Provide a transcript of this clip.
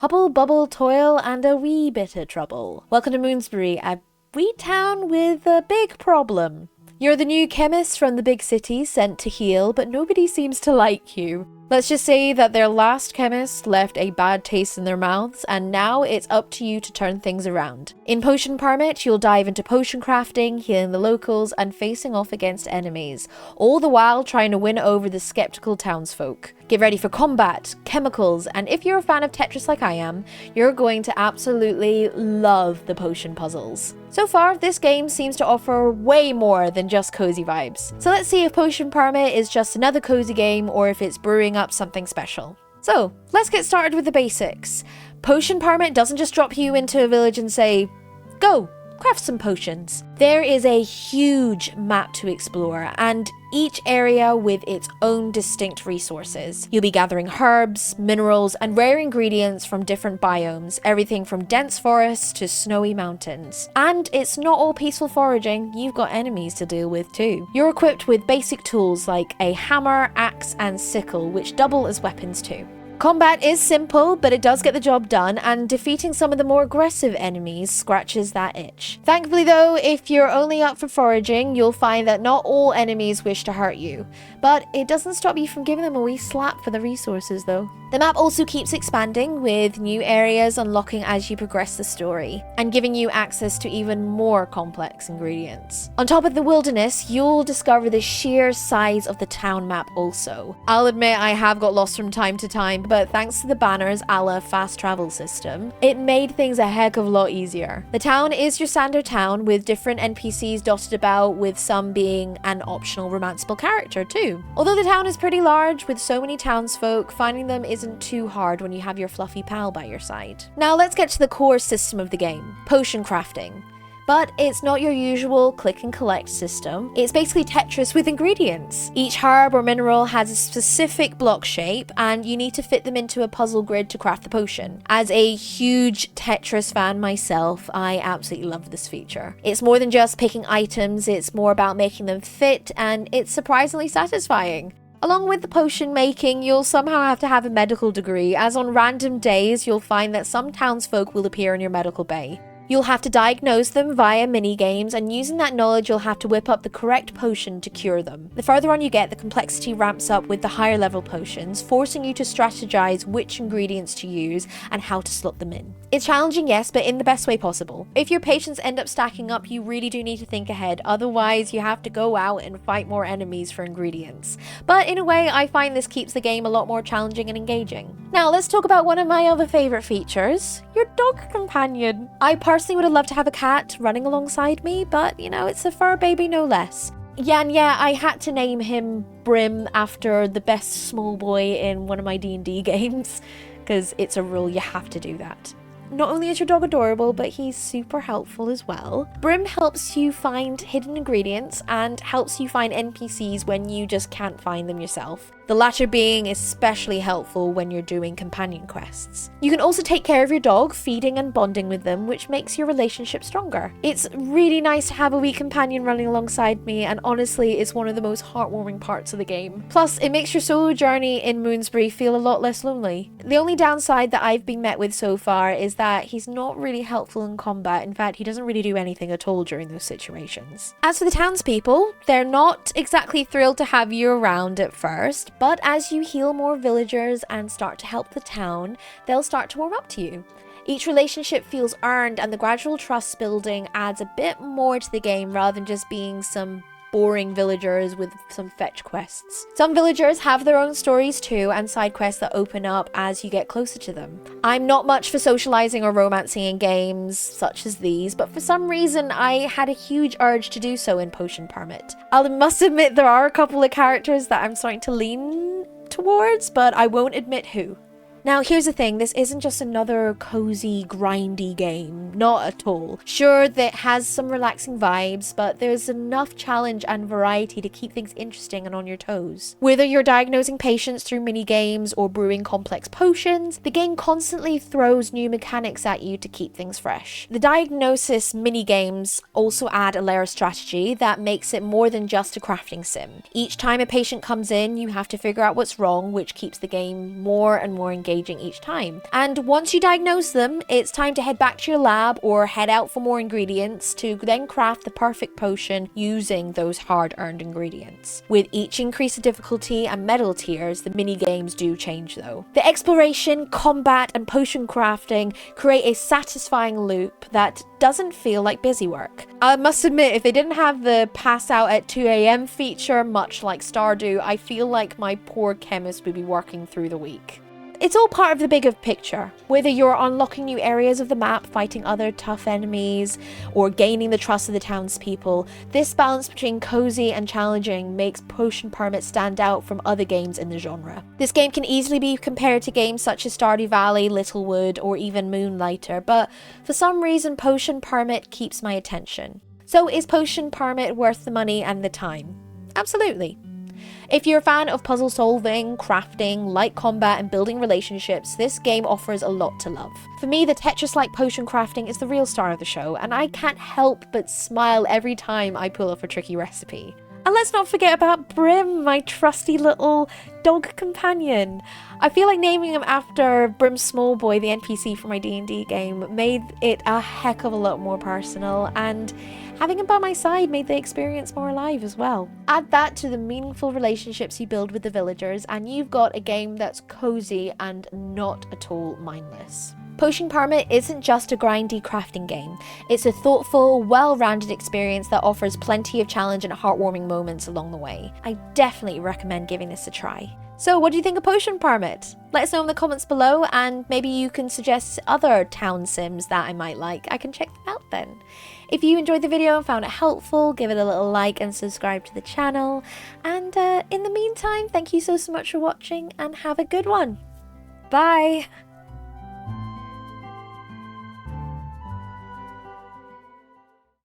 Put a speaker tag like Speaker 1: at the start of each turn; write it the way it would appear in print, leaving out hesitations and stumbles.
Speaker 1: Hubble, bubble, toil, and a wee bit of trouble. Welcome to Moonsbury, a wee town with a big problem. You're the new chemist from the big city sent to heal, but nobody seems to like you. Let's just say that their last chemist left a bad taste in their mouths, and now it's up to you to turn things around. In Potion Permit, you'll dive into potion crafting, healing the locals, and facing off against enemies, all the while trying to win over the skeptical townsfolk. Get ready for combat, chemicals, and if you're a fan of Tetris like I am, you're going to absolutely love the potion puzzles. So far, this game seems to offer way more than just cozy vibes. So let's see if Potion Permit is just another cozy game or if it's brewing up something special. So, let's get started with the basics. Potion Permit doesn't just drop you into a village and say, go, craft some potions. There is a huge map to explore, and each area with its own distinct resources. You'll be gathering herbs, minerals, and rare ingredients from different biomes, everything from dense forests to snowy mountains. And it's not all peaceful foraging, you've got enemies to deal with too. You're equipped with basic tools like a hammer, axe, and sickle, which double as weapons too. Combat is simple, but it does get the job done, and defeating some of the more aggressive enemies scratches that itch. Thankfully though, if you're only up for foraging, you'll find that not all enemies wish to hurt you. But it doesn't stop you from giving them a wee slap for the resources though. The map also keeps expanding, with new areas unlocking as you progress the story, and giving you access to even more complex ingredients. On top of the wilderness, you'll discover the sheer size of the town map also. I'll admit I have got lost from time to time, but thanks to the banners a la fast travel system, it made things a heck of a lot easier. The town is your standard town, with different NPCs dotted about, with some being an optional romanceable character too. Although the town is pretty large, with so many townsfolk, finding them isn't too hard when you have your fluffy pal by your side. Now let's get to the core system of the game, potion crafting. But it's not your usual click and collect system. It's basically Tetris with ingredients. Each herb or mineral has a specific block shape, and you need to fit them into a puzzle grid to craft the potion. As a huge Tetris fan myself, I absolutely love this feature. It's more than just picking items, it's more about making them fit, and it's surprisingly satisfying. Along with the potion making, you'll somehow have to have a medical degree, as on random days you'll find that some townsfolk will appear in your medical bay. You'll have to diagnose them via mini-games, and using that knowledge you'll have to whip up the correct potion to cure them. The further on you get, the complexity ramps up with the higher level potions, forcing you to strategize which ingredients to use and how to slot them in. It's challenging, yes, but in the best way possible. If your patients end up stacking up, you really do need to think ahead, otherwise you have to go out and fight more enemies for ingredients. But in a way, I find this keeps the game a lot more challenging and engaging. Now let's talk about one of my other favourite features, your dog companion. I personally would have loved to have a cat running alongside me, but you know, it's a fur baby no less. Yeah, I had to name him Brim after the best small boy in one of my D&D games, because it's a rule, you have to do that. Not only is your dog adorable, but he's super helpful as well. Brim helps you find hidden ingredients and helps you find NPCs when you just can't find them yourself. The latter being especially helpful when you're doing companion quests. You can also take care of your dog, feeding and bonding with them, which makes your relationship stronger. It's really nice to have a wee companion running alongside me, and honestly, it's one of the most heartwarming parts of the game. Plus, it makes your solo journey in Moonsbury feel a lot less lonely. The only downside that I've been met with so far is that he's not really helpful in combat. In fact, he doesn't really do anything at all during those situations. As for the townspeople, they're not exactly thrilled to have you around at first, but as you heal more villagers and start to help the town, they'll start to warm up to you. Each relationship feels earned, and the gradual trust building adds a bit more to the game rather than just being some boring villagers with some fetch quests. Some villagers have their own stories too, and side quests that open up as you get closer to them. I'm not much for socializing or romancing in games such as these, but for some reason I had a huge urge to do so in Potion Permit. I must admit there are a couple of characters that I'm starting to lean towards, but I won't admit who. Now here's the thing, this isn't just another cozy, grindy game, not at all. Sure, that has some relaxing vibes, but there's enough challenge and variety to keep things interesting and on your toes. Whether you're diagnosing patients through mini games or brewing complex potions, the game constantly throws new mechanics at you to keep things fresh. The diagnosis mini games also add a layer of strategy that makes it more than just a crafting sim. Each time a patient comes in, you have to figure out what's wrong, which keeps the game more and more engaging. engaging each time. And once you diagnose them, it's time to head back to your lab or head out for more ingredients to then craft the perfect potion using those hard-earned ingredients. With each increase of difficulty and medal tiers, the mini games do change though. The exploration, combat, and potion crafting create a satisfying loop that doesn't feel like busy work. I must admit, if they didn't have the pass out at 2 AM feature, much like Stardew, I feel like my poor chemist would be working through the week. It's all part of the bigger picture. Whether you're unlocking new areas of the map, fighting other tough enemies, or gaining the trust of the townspeople, this balance between cozy and challenging makes Potion Permit stand out from other games in the genre. This game can easily be compared to games such as Stardew Valley, Littlewood, or even Moonlighter, but for some reason Potion Permit keeps my attention. So is Potion Permit worth the money and the time? Absolutely. If you're a fan of puzzle solving, crafting, light combat, and building relationships, this game offers a lot to love. For me, the Tetris-like potion crafting is the real star of the show, and I can't help but smile every time I pull off a tricky recipe. And let's not forget about Brim, my trusty little dog companion. I feel like naming him after Brim Smallboy, the NPC for my D&D game, made it a heck of a lot more personal, and having him by my side made the experience more alive as well. Add that to the meaningful relationships you build with the villagers, and you've got a game that's cozy and not at all mindless. Potion Permit isn't just a grindy crafting game. It's a thoughtful, well-rounded experience that offers plenty of challenge and heartwarming moments along the way. I definitely recommend giving this a try. So what do you think of Potion Permit? Let us know in the comments below, and maybe you can suggest other town sims that I might like. I can check them out then. If you enjoyed the video and found it helpful, give it a little like and subscribe to the channel. And in the meantime, thank you so much for watching and have a good one. Bye!